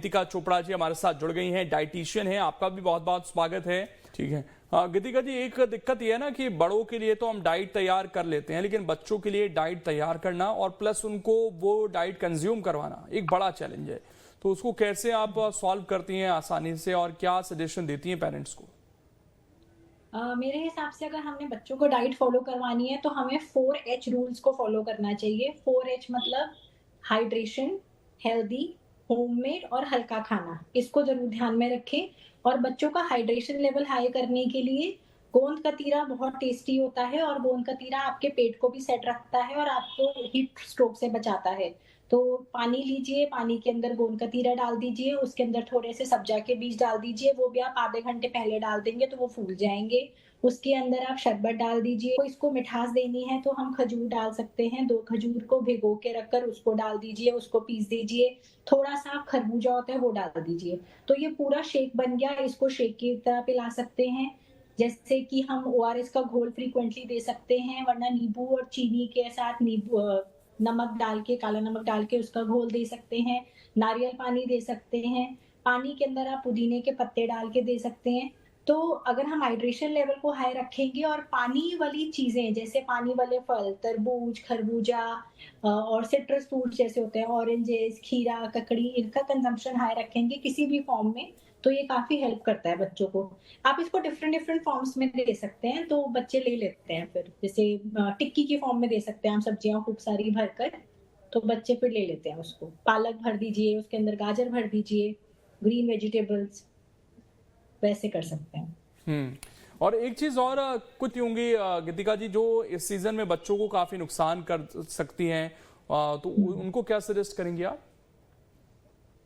गीतिका चोपड़ा जी हमारे साथ जुड़ गई हैं, डाइटिशियन हैं। आपका भी बहुत बहुत स्वागत है। ठीक है गीतिका जी, एक दिक्कत ये है ना कि बड़ों के लिए तो हम डाइट तैयार कर लेते हैं, लेकिन बच्चों के लिए डाइट तैयार करना और प्लस उनको वो डाइट कंज्यूम करवाना एक बड़ा चैलेंज है। तो उसको कैसे आप सॉल्व करती हैं आसानी से, और क्या सजेशन देती हैं पेरेंट्स को? मेरे हिसाब से अगर हमने बच्चों को डाइट फॉलो करवानी है तो हमें 4H रूल्स को फॉलो करना चाहिए। 4H मतलब हाइड्रेशन, हेल्दी, होममेड और हल्का खाना। इसको ज़रूर ध्यान में रखें। और बच्चों का हाइड्रेशन लेवल हाई करने के लिए गोंद कतीरा बहुत टेस्टी होता है, और गोंद कतीरा आपके पेट को भी सेट रखता है और आपको हीट स्ट्रोक से बचाता है। तो पानी लीजिए, पानी के अंदर गोंद कतीरा डाल दीजिए, उसके अंदर थोड़े से सब्जा के बीज डाल दीजिए, वो भी आप आधे घंटे पहले डाल देंगे तो वो फूल जाएँगे। उसके अंदर आप शरबत डाल दीजिए। तो इसको मिठास देनी है तो हम खजूर डाल सकते हैं, 2 खजूर को भिगो के रखकर उसको डाल दीजिए, उसको पीस दीजिए। थोड़ा-सा खरबूजा होता है वो डाल दीजिए। तो ये पूरा शेक बन गया, इसको शेक की तरह पिला सकते हैं। जैसे कि हम ओआरएस का घोल फ्रीक्वेंटली दे सकते हैं, वरना नींबू और चीनी के साथ नमक डाल के, काला नमक डाल के उसका घोल दे सकते हैं। नारियल पानी दे सकते हैं। पानी के अंदर आप पुदीने के पत्ते डाल के दे सकते हैं। तो अगर हम हाइड्रेशन लेवल को हाई रखेंगे और पानी वाली चीज़ें, जैसे पानी वाले फल, तरबूज, खरबूजा और सिट्रस फ्रूट्स जैसे होते हैं, ऑरेंजेस, खीरा, ककड़ी, इनका कंज़म्पशन हाई रखेंगे किसी भी फॉर्म में, तो ये काफ़ी हेल्प करता है बच्चों को। आप इसको डिफरेंट डिफरेंट फॉर्म्स में दे सकते हैं, तो बच्चे ले लेते हैं फिर। जैसे टिक्की की फॉर्म में दे सकते हैं हम, सब्जियाँ खूब सारी भरकर, तो बच्चे फिर ले लेते हैं उसको। पालक भर दीजिए, उसके अंदर गाजर भर दीजिए, ग्रीन वेजिटेबल्स, वैसे कर सकते हैं। और एक चीज और कुछ होंगी गीतिका जी, जो इस सीजन में बच्चों को काफी नुकसान कर सकती हैं, तो उनको क्या सजेस्ट करेंगे आप?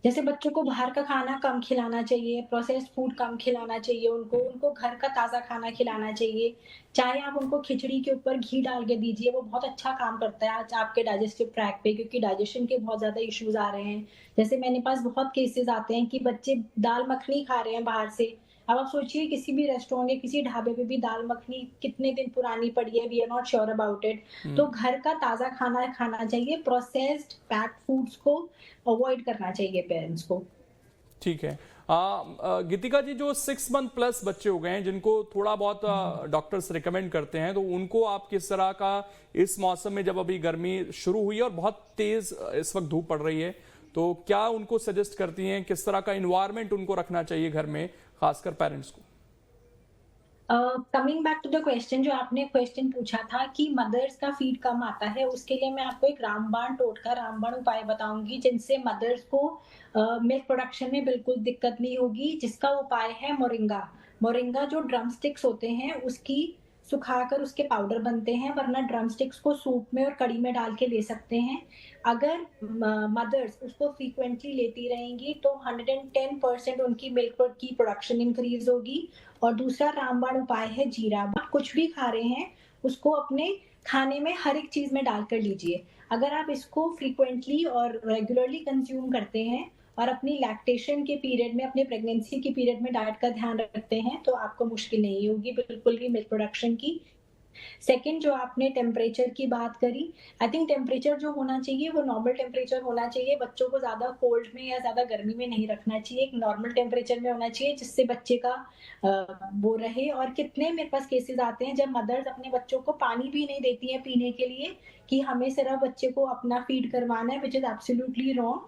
जैसे बच्चों को बाहर का खाना कम खिलाना चाहिए, प्रोसेस्ड फूड कम खिलाना चाहिए उनको, उनको घर का ताज़ा खाना खिलाना चाहिए। चाहे आप उनको खिचड़ी के ऊपर घी डाल के दीजिए, वो बहुत अच्छा काम करता है आज आपके डाइजेस्टिव ट्रैक्ट पे, क्योंकि डाइजेशन के बहुत ज़्यादा इश्यूज़ आ रहे हैं। जैसे मेरे पास बहुत केसेज़ आते हैं कि बच्चे दाल मखनी खा रहे हैं बाहर से। अब आप सोचिए किसी भी रेस्टोरेंट या किसी ढाबे पे भी दाल मखनी कितने दिन पुरानी पड़ी है, we are not sure about it. तो हम्म। घर का ताज़ा खाना खाना चाहिए, प्रोसेस्ड पैक्ड फूड्स को अवॉइड करना चाहिए पेरेंट्स को। ठीक है। गीतिका जी, जो 6 मंथ प्लस बच्चे हो गए हैं जिनको थोड़ा बहुत डॉक्टर्स रिकमेंड करते हैं, तो उनको आप किस तरह का इस मौसम में, जब अभी गर्मी शुरू हुई है और बहुत तेज इस वक्त धूप पड़ रही है, तो क्या उनको सजेस्ट करती हैं, किस तरह का इन्वायरमेंट उनको रखना चाहिए घर में, खासकर पेरेंट्स को? Coming back to the question, जो आपने क्वेश्चन पूछा था कि मदर्स का फीड कम आता है, उसके लिए मैं आपको एक रामबाण टोटका, रामबाण उपाय बताऊंगी जिनसे मदर्स को मिल्क प्रोडक्शन में बिल्कुल दिक्कत नहीं होगी। जिसका उपाय है मोरिंगा। मोरिंगा जो ड्रम स्टिक्स होते हैं उसकी सुखाकर उसके पाउडर बनते हैं, वरना ड्रम स्टिक्स को सूप में और कड़ी में डाल के ले सकते हैं। अगर मदर्स उसको फ्रीक्वेंटली लेती रहेंगी तो 110% उनकी मिल्क की प्रोडक्शन इंक्रीज होगी। और दूसरा रामबाण उपाय है जीरा। आप कुछ भी खा रहे हैं उसको अपने खाने में हर एक चीज में डालकर लीजिए। अगर आप इसको फ्रीक्वेंटली और रेगुलरली कंज्यूम करते हैं और अपनी लैक्टेशन के पीरियड में, अपने प्रेगनेंसी के पीरियड में डाइट का ध्यान रखते हैं, तो आपको मुश्किल नहीं होगी बिल्कुल भी मिल्क प्रोडक्शन की। सेकंड, जो आपने टेम्परेचर की बात करी, आई थिंक टेम्परेचर जो होना चाहिए वो नॉर्मल टेम्परेचर होना चाहिए। बच्चों को ज़्यादा कोल्ड में या ज़्यादा गर्मी में नहीं रखना चाहिए, एक नॉर्मल टेम्परेचर में होना चाहिए जिससे बच्चे का वो रहे। और कितने मेरे पास केसेस आते हैं जब मदर्स अपने बच्चों को पानी भी नहीं देती हैं पीने के लिए, कि हमें सिर्फ बच्चे को अपना फीड करवाना है, विच इज़ एब्सोल्युटली रॉन्ग।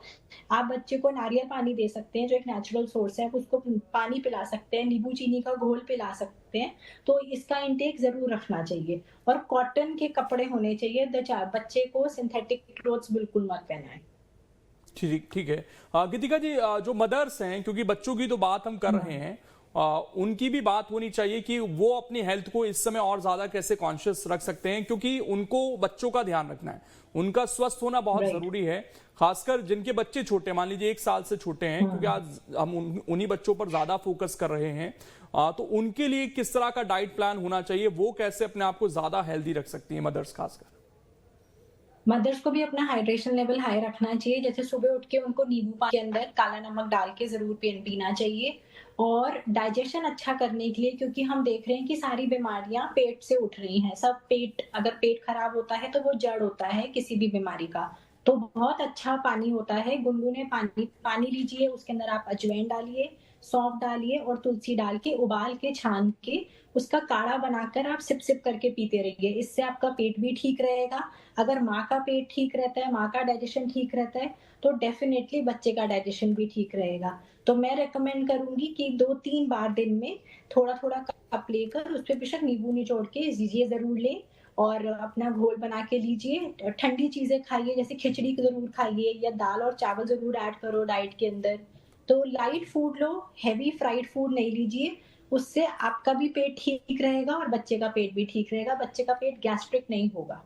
आप बच्चे को नारियल पानी दे सकते हैं जो एक नेचुरल सोर्स है, उसको पानी पिला सकते हैं, नींबू चीनी का घोल पिला सकते हैं। तो इसका इंटेक ज़रूर रखना चाहिए। और कॉटन के कपड़े होने चाहिए। बच्चे को सिंथेटिक क्लोथ्स बिल्कुल मत पहनाएं। ठीक ठीक है। गीतिका जी, जो मदर्स हैं, क्योंकि बच्चों की तो बात हम कर रहे हैं, उनकी भी बात होनी चाहिए कि वो अपनी हेल्थ को इस समय और ज्यादा कैसे कॉन्शियस रख सकते हैं, क्योंकि उनको बच्चों का ध्यान रखना है, उनका स्वस्थ होना बहुत जरूरी है। खासकर जिनके बच्चे छोटे, मान लीजिए 1 साल से छोटे हैं, क्योंकि आज हम उन्हीं बच्चों पर ज्यादा फोकस कर रहे हैं। तो उनके लिए किस तरह का डाइट प्लान होना चाहिए, वो कैसे अपने आप को ज्यादा हेल्दी रख सकती है मदर्स खासकर? मदर्स को भी अपना हाइड्रेशन लेवल हाई रखना चाहिए। जैसे सुबह उठ के उनको नींबू पानी के अंदर काला नमक डाल के ज़रूर पीना चाहिए। और डाइजेशन अच्छा करने के लिए, क्योंकि हम देख रहे हैं कि सारी बीमारियाँ पेट से उठ रही हैं। सब पेट, अगर पेट खराब होता है तो वो जड़ होता है किसी भी बीमारी का। तो बहुत अच्छा पानी होता है, गुनगुने पानी पानी लीजिए, उसके अंदर आप अजवाइन डालिए, सौंफ डालिए और तुलसी डाल के उबाल के छान के उसका काढ़ा बनाकर आप सिप सिप करके पीते रहिए। इससे आपका पेट भी ठीक रहेगा। अगर माँ का पेट ठीक रहता है, माँ का डाइजेशन ठीक रहता है, तो डेफिनिटली बच्चे का डाइजेशन भी ठीक रहेगा। तो मैं रिकमेंड करूँगी कि 2-3 बार दिन में थोड़ा-थोड़ा कप लेकर उसपे बेशक नींबू निचोड़ के ये ज़रूर लें और अपना घोल बना के लीजिए। ठंडी चीज़ें खाइए, जैसे खिचड़ी ज़रूर खाइए या दाल और चावल ज़रूर ऐड करो डाइट के अंदर। तो लाइट फूड लो, हेवी फ्राइड फूड नहीं लीजिए, उससे आपका भी पेट ठीक रहेगा और बच्चे का पेट भी ठीक रहेगा, बच्चे का पेट गैस्ट्रिक नहीं होगा।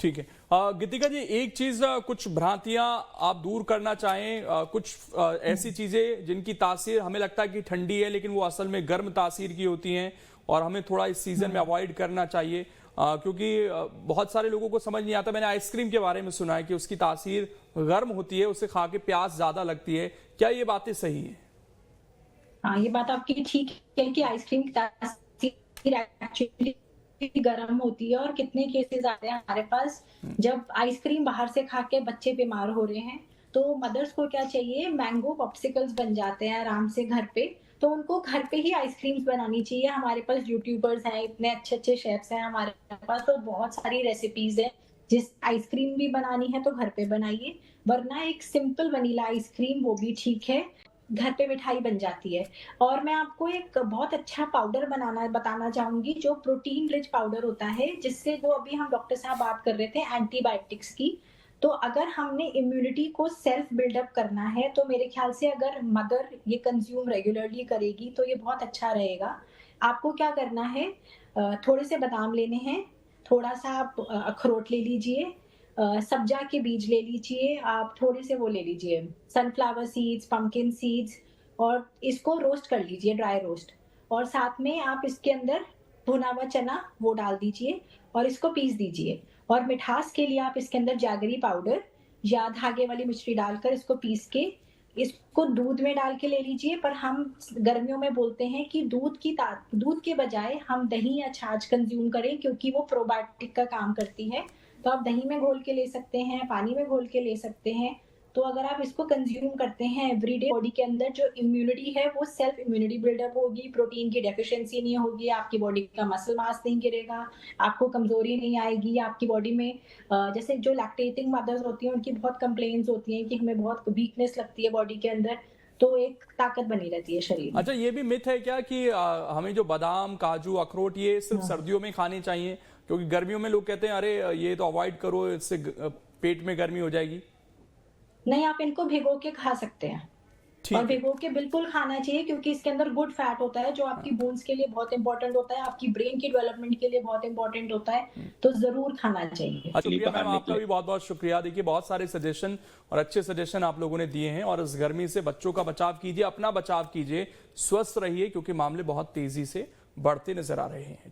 ठीक है। गीतिका जी, एक चीज, कुछ भ्रांतियां आप दूर करना चाहें, कुछ ऐसी चीजें जिनकी तासीर हमें लगता है कि ठंडी है लेकिन वो असल में गर्म तासीर की होती हैं और हमें थोड़ा इस सीजन में अवॉइड करना चाहिए, क्योंकि बहुत सारे लोगों को समझ नहीं आता। मैंने आइसक्रीम के बारे में सुना है कि उसकी तासीर गर्म होती है, उसे खा के प्यास ज्यादा लगती है। क्या ये बातें सही है? हाँ, ये बात आपकी ठीक है कि आइसक्रीम की तासीर एक्चुअली गरम होती है और कितने केसेस आते हैं हमारे पास जब आइसक्रीम बाहर से खा के बच्चे बीमार हो रहे हैं। तो मदर्स को क्या चाहिए, मैंगो पॉप्सिकल्स बन जाते हैं आराम से घर पे, तो उनको घर पे ही आइसक्रीम्स बनानी चाहिए। हमारे पास यूट्यूबर्स हैं, इतने अच्छे-अच्छे शेफ्स हैं हमारे पास, तो बहुत सारी रेसिपीज़ हैं। जिस आइसक्रीम भी बनानी है तो घर पे बनाइए, वरना एक सिंपल वनीला आइसक्रीम वो भी ठीक है, घर पे मिठाई बन जाती है। और मैं आपको एक बहुत अच्छा पाउडर बनाना बताना चाहूँगी, जो प्रोटीन रिच पाउडर होता है, जिससे जो अभी हम डॉक्टर साहब बात कर रहे थे एंटीबायोटिक्स की, तो अगर हमने इम्यूनिटी को सेल्फ बिल्डअप करना है, तो मेरे ख्याल से अगर मदर ये कंज़्यूम रेगुलरली करेगी, तो ये बहुत अच्छा रहेगा। आपको क्या करना है, थोड़े से बादाम लेने हैं, थोड़ा-सा आप अखरोट ले लीजिए, सब्जा के बीज ले लीजिए, आप थोड़े से वो ले लीजिए सनफ्लावर सीड्स, पम्पकिन सीड्स और इसको रोस्ट कर लीजिए, ड्राई रोस्ट, और साथ में आप इसके अंदर भुना हुआ चना वो डाल दीजिए और इसको पीस दीजिए। और मिठास के लिए आप इसके अंदर जैगरी पाउडर या धागे वाली मिश्री डालकर इसको पीस के इसको दूध में डाल के ले लीजिए। पर हम गर्मियों में बोलते हैं कि दूध के बजाय हम दही या छाछ कंज्यूम करें, क्योंकि वो प्रोबायोटिक का काम करती है। तो आप दही में घोल के ले सकते हैं, पानी में घोल के ले सकते हैं। तो अगर आप इसको कंज्यूम करते हैं एवरीडे, बॉडी के अंदर जो इम्यूनिटी है वो सेल्फ इम्यूनिटी बिल्डअप होगी, प्रोटीन की डेफिशिएंसी नहीं होगी, आपकी बॉडी का मसल मास नहीं गिरेगा, आपको कमजोरी नहीं आएगी, आपकी बॉडी में जैसे जो लैक्टेटिंग मदर्स होती हैं उनकी बहुत कंप्लेंट्स होती हैं कि हमें बहुत वीकनेस लगती है बॉडी के अंदर, तो एक ताकत बनी रहती है शरीर में। अच्छा, ये भी मिथ है क्या कि हमें जो बादाम, काजू, अखरोट ये सिर्फ सर्दियों में खाने चाहिए? क्योंकि गर्मियों में लोग कहते हैं अरे ये तो अवॉइड करो, इससे पेट में गर्मी हो जाएगी। नहीं, आप इनको भिगो के खा सकते हैं और ठीक है। भिगो के बिल्कुल खाना चाहिए, क्योंकि इसके अंदर गुड फैट होता है जो आपकी बोन्स के लिए बहुत इंपॉर्टेंट होता है, आपकी ब्रेन की डेवलपमेंट के लिए बहुत इंपॉर्टेंट होता है, तो जरूर खाना चाहिए। शुक्रिया मैम, आपका भी बहुत बहुत शुक्रिया। देखिए, बहुत सारे सजेशन और अच्छे सजेशन आप लोगों ने दिए हैं। और इस गर्मी से बच्चों का बचाव कीजिए, अपना बचाव कीजिए, स्वस्थ रहिए, क्योंकि मामले बहुत तेजी से बढ़ते नजर आ रहे हैं।